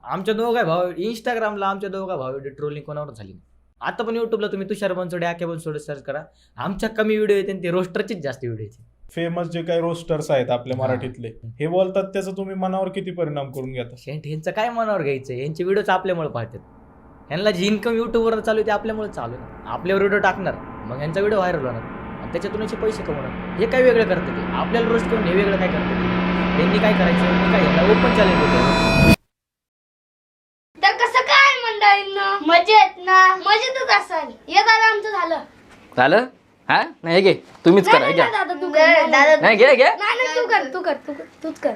आमच्या दोघा भाऊ इंस्टाग्रामला आमच्या दोघा भाऊ ट्रोलिंग कोणावर झाली नाही. आता पण युट्यूबला तुम्ही तुषार बनसोडे आके बनसोडे सर्च करा. आमच्या कमी व्हिडिओ येते ते रोस्टरचेच जास्त व्हिडिओ येते. फेमस जे काही रोस्टर्स आहेत आपल्या मराठीतले हे बोलतात त्याचा तुम्ही मनावर किती परिणाम करून घेता? ह्यांचं काय मनावर घ्यायचं, यांचे व्हिडिओच आपल्यामुळे पाहतात. ह्यांना जी इन्कम युट्यूबवर चालू आहे ते आपल्यामुळे चालू आहे. आपल्यावर व्हिडिओ टाकणार मग ह्यांचा व्हिडिओ व्हायरल होणार आणि त्याच्यातून याचे पैसे कमवणार. हे काय वेगळं करते ते आपल्याला रोस्ट करून हे वेगळं काय करते ते. त्यांनी काय करायचं मी काय ह्यांना ओपन चॅलेंज होतं. तर कसं काय मंडळींना मजेत ना मजेतच असाल. ये दादा आमचं झालं हा नाही घे तुम्हीच करा घ्या. दादा तू कर दादा नाही घे नाही तूच कर.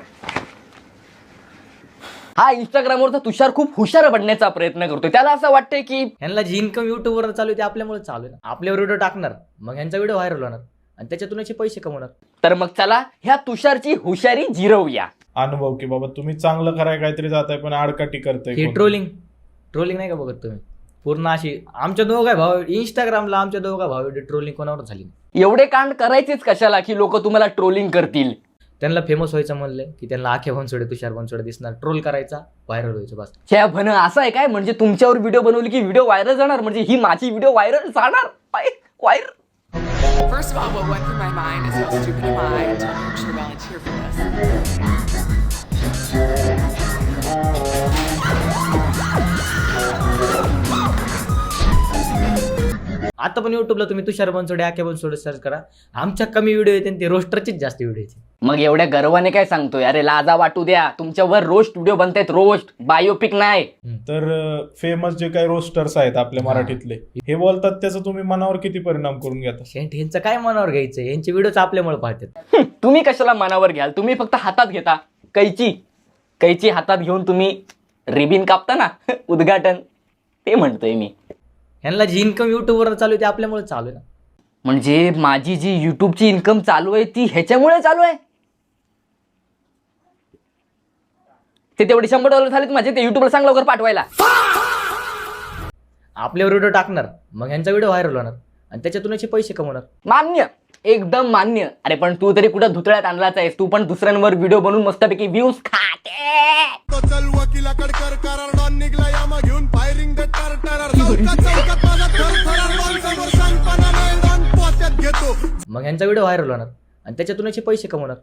हा इंस्टाग्रामवरचा तुषार खूप हुशार बनण्याचा प्रयत्न करतोय. त्याला असं वाटतंय की ह्यांना जी इन्कम युट्यूबवर चालू आहे ते आपल्यामुळे चालू आहे. आपल्यावर व्हिडिओ टाकणार मग ह्यांचा व्हिडिओ व्हायरल होणार आणि त्याच्यातून याचे पैसे कमवणार. तर मग चला ह्या तुषारची हुशारी जिरवूया. अनुभव की बाबा तुम्ही चांगलं कराय काहीतरी जाताय पण आडकाठी करताय. हे ट्रोलिंग नाही का बघत तुम्ही पूर्ण अशी. आमच्या दोघा भाऊ इंस्टाग्रामला आमच्या दोघा भाऊ ट्रोलिंग कोणावर झाली नाही. एवढे कांड करायचेच कशाला की लोक तुम्हाला ट्रोलिंग करतील. त्यांना फेमस व्हायचं म्हणलं की त्यांना आखे बनसोडे तुषार बनसोडे दिसणार, ट्रोल करायचा, व्हायरल व्हायचं बस. ह्या भन असं आहे काय म्हणजे तुमच्यावर व्हिडिओ बनवली की व्हिडिओ व्हायरल जाणार म्हणजे ही माझी व्हिडिओ व्हायरल जाणार viral. First of all, what went through my mind is how stupid am I to actually volunteer for this. आता पण युट्यूबला तुम्ही तुषार बनसोडे आके बनसोडे सर्च करा. आमच्या कमी व्हिडिओ येते ते रोस्टरचेच जास्त व्हिडिओ येते. मग एवढ्या गर्वाने काय सांगतोय? अरे लाजा वाटू द्या. तुमच्यावर रोस्ट व्हिडिओ बनतायत, रोस्ट बायोपिक नाही. तर फेमस जे काही रोस्टर्स आहेत आपल्या मराठीतले हे बोलतात त्याचा तुम्ही मनावर किती परिणाम करून घेता? ह्यांचं काय मनावर घ्यायचं, यांचे व्हिडिओच आपल्यामुळे पाहतात. तुम्ही कशाला मनावर घ्याल? तुम्ही फक्त हातात घेता कैची हातात घेऊन तुम्ही रिबिन कापता ना उद्घाटन, ते म्हणतोय मी. ह्यांना जी इन्कम युट्यूबवर चालू आहे ते आपल्यामुळे चालू आहे ना. म्हणजे माझी जी युट्यूबची इन्कम चालू आहे ती ह्याच्यामुळे चालू आहे. ते तेवढे $100 झालेत माझे, ते युट्यूबला सांग लवकर पाठवायला. आपल्यावर व्हिडिओ टाकणार मग ह्यांचा व्हिडिओ व्हायरल होणार आणि त्याच्यातून याचे पैसे कमवणार. मान्य, एकदम मान्य. अरे पण तू तरी कुठं धुतळ्यात आणलाच आहेस. तू पण दुसऱ्यांवर व्हिडिओ बनवून मस्तपैकी व्ह्यूज खाते. चल वकिलाकडे कर करार डॉन निघला या मग घेऊन फायरिंग द घेतो मग ह्यांचा व्हिडिओ व्हायरल होणार आणि त्याच्यातून याचे पैसे कमवणार.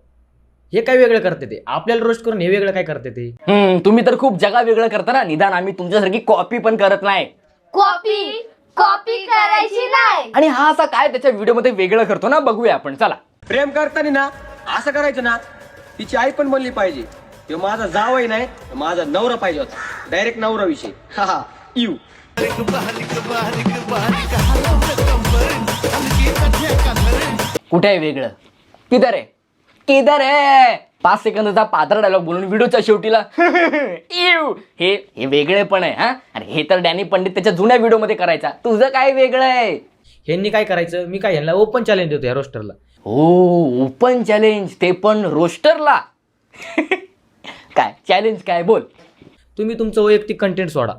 हे काय वेगळं करते ते आपल्याला रोस्ट करून हे वेगळं काय करते ते. तुम्ही तर खूप जगा वेगळं करता ना. निदान आम्ही तुमच्यासारखी कॉपी पण करत नाही. कॉपी करायची नाही. आणि हा असा काय त्याच्या व्हिडिओ मध्ये वेगळं करतो ना, बघूया आपण. चला. प्रेम करताना ना असं करायचं ना, तिची आई पण बनली पाहिजे. तो माझा जावई नाही, माझा नवरा पाहिजे होता. डायरेक्ट नवरा विषय. हा यू कुठे आहे वेगळं? किधर आहे 5 सेकंदाचा पात्र डायलॉग बोलून व्हिडिओच्या शेवटीला इव. हे वेगळे पण आहे. हा अरे हे तर डॅनी पंडित त्याच्या जुन्या व्हिडिओ मध्ये करायचा. तुझं काय वेगळं आहे? ह्यांनी काय करायचं मी काय ह्यांना ओपन चॅलेंज देतो या रोस्टरला. हो ओपन चॅलेंज, ते पण रोस्टरला. काय चॅलेंज काय बोल? तुम्ही तुमचं वैयक्तिक कंटेंट सोडा.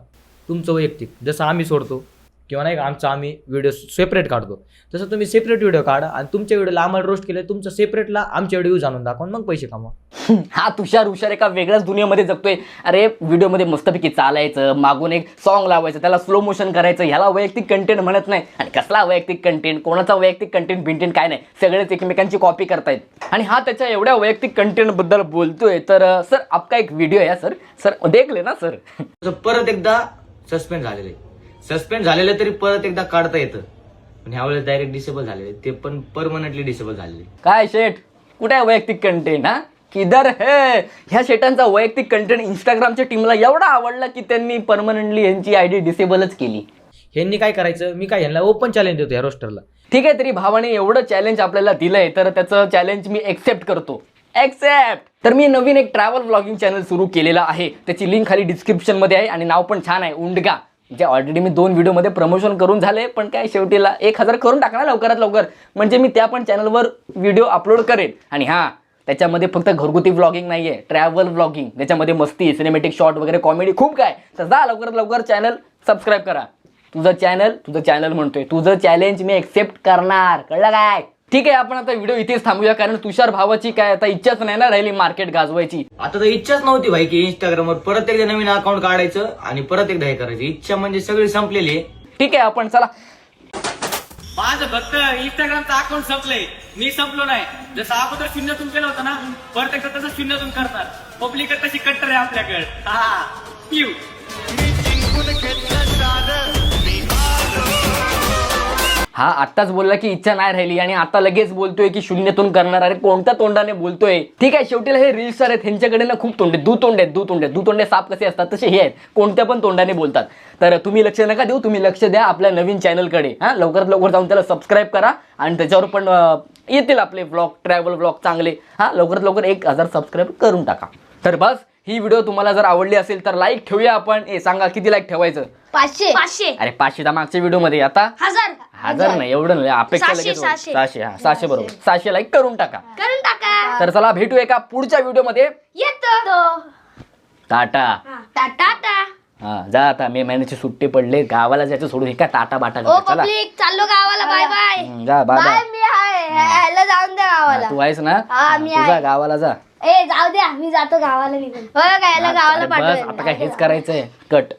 तुमचं वैयक्तिक जसं आम्ही सोडतो किंवा नाही का आमचा आम्ही व्हिडिओ सेपरेट काढतो तसं तुम्ही सेपरेट व्हिडिओ काढा आणि तुमच्या व्हिडिओला आम्हाला रोस्ट केलं तुमचं सेपरेटला आमच्या व्हिडिओ जाणून दाखवून मग पैसे कमवा. हा तुषार हुशार एका वेगळ्याच दुनियेमध्ये जगतोय. अरे व्हिडिओमध्ये मस्तपैकी चालायचं, मागून एक सॉन्ग लावायचं, त्याला स्लो मोशन करायचं. ह्याला वैयक्तिक कंटेंट म्हणत नाही. आणि कसला वैयक्तिक कंटेंट, कोणाचा वैयक्तिक कंटेंट काय नाही, सगळेच एकमेकांची कॉपी करतायत. आणि हा त्याच्या एवढ्या वैयक्तिक कंटेंट बद्दल बोलतोय तर सर आपका एक व्हिडिओ आहे सर देख ले ना सर. परत एकदा सस्पेंड झालेलं तरी परत एकदा काढता येतं पण ह्यावेळेस डायरेक्ट डिसेबल झालेले, ते पण परमनंटली डिसेबल झालेले. काय शेट कुठे आहे वैयक्तिक कंटेंट? हा किधर है? ह्या शेटांचा वैयक्तिक कंटेंट इंस्टाग्रामच्या टीमला एवढा आवडला की त्यांनी परमनंटली यांची आयडी डिसेबलच केली. ह्यांनी काय करायचं मी काय ह्यांना ओपन चॅलेंज देतो या रोस्टरला. ठीक आहे, तरी भावाने एवढं चॅलेंज आपल्याला दिलंय तर त्याचं चॅलेंज मी एक्सेप्ट करतो. तर मी नवीन एक ट्रॅव्हल व्लॉगिंग चॅनल सुरू केलेला आहे. त्याची लिंक खाली डिस्क्रिप्शन मध्ये आहे आणि नाव पण छान आहे, उंडगा. जे ऑलरेडी मी 2 व्हिडिओमध्ये प्रमोशन करून झाले पण काय शेवटीला 1000 करून टाका ना लवकरात लवकर, म्हणजे मी त्या पण चॅनलवर व्हिडिओ अपलोड करेन. आणि हा त्याच्यामध्ये फक्त घरगुती व्लॉगिंग नाहीये, ट्रॅव्हल व्लॉगिंग. त्याच्यामध्ये मस्ती, सिनेमॅटिक शॉट वगैरे, कॉमेडी खूप काय. तर जा लवकरात लवकर चॅनल सबस्क्राईब करा. तुझं चॅनल म्हणतोय, तुझं चॅलेंज मी एक्सेप्ट करणार, कळलं काय? ठीक आहे, आपण आता व्हिडिओ इथेच थांबूया, कारण तुषार भावाची काय आता इच्छाच नाही ना राहिली मार्केट गाजवायची. आता तर इच्छाच नव्हती भाई की इंस्टाग्रामवर परत एकदा नवीन अकाउंट काढायचं आणि परत एकदा हे करायचं. इच्छा म्हणजे सगळी संपलेली आहे. ठीक आहे, आपण चला. माझं फक्त इंस्टाग्रामचं अकाउंट संपलंय, मी संपलो नाही. जसं अगोदर शून्यातून केलं होतं ना, परत एकदा तसं शून्यातून करणार. पब्लिक तशी कट्टर आहे आपल्याकडे. हा पिऊ. हा आत्ताच बोलला की इच्छा नाही राहिली आणि आता लगेच बोलतोय की शून्यातून करणार. अरे कोणत्या तोंडाने बोलतोय? ठीक आहे, शेवटी हे रील्स स्टार आहेत, त्यांच्याकडे ना खूप तोंडे, दुतोंडे साप कसे असतात तसे हे आहेत, कोणत्या पण तोंडाने बोलतात. तर तुम्ही लक्ष नका देऊ, तुम्ही लक्ष द्या आपल्या नवीन चॅनलकडे. हा लवकरात लवकर जाऊन त्याला सबस्क्राईब करा आणि त्याच्यावर पण येतील आपले व्लॉग, ट्रॅव्हल व्लॉग चांगले. हा लवकरात लवकर 1000 सबस्क्राईब करून टाका. तर बस, ही व्हिडिओ तुम्हाला जर आवडली असेल तर लाईक ठेवूया आपण. सांगा किती लाईक ठेवायचं? 500. अरे 500 तर मागच्या व्हिडिओ मध्ये, आता 1000 नाही, एवढं नाही, अपेक्षा लगेच 600. 600. हा 600 बरोबर, 600 लाईक करून टाका. करून टाका. तर चला भेटू एका पुढच्या व्हिडिओ मध्ये. येतो. टाटा. टाटा. हा जा, आता मे महिन्याची सुट्टी पडले, गावाला जायचं सोडून हे काय टाटा बाटा ओ करता. चला पब्लिक, चाललो गावाला. Bye bye. जा, बाय बाय. बाय. मी आहे, ह्याला जाऊन द्या गावाला. तू आहेस ना? हा, मी तू जा आहे. गावाला जा. ए जाऊ द्या, मी जातो गावाला निघून. हो गायला गावाला अरे बस, पाठवेल. आता काय हेच करायचंय? कट.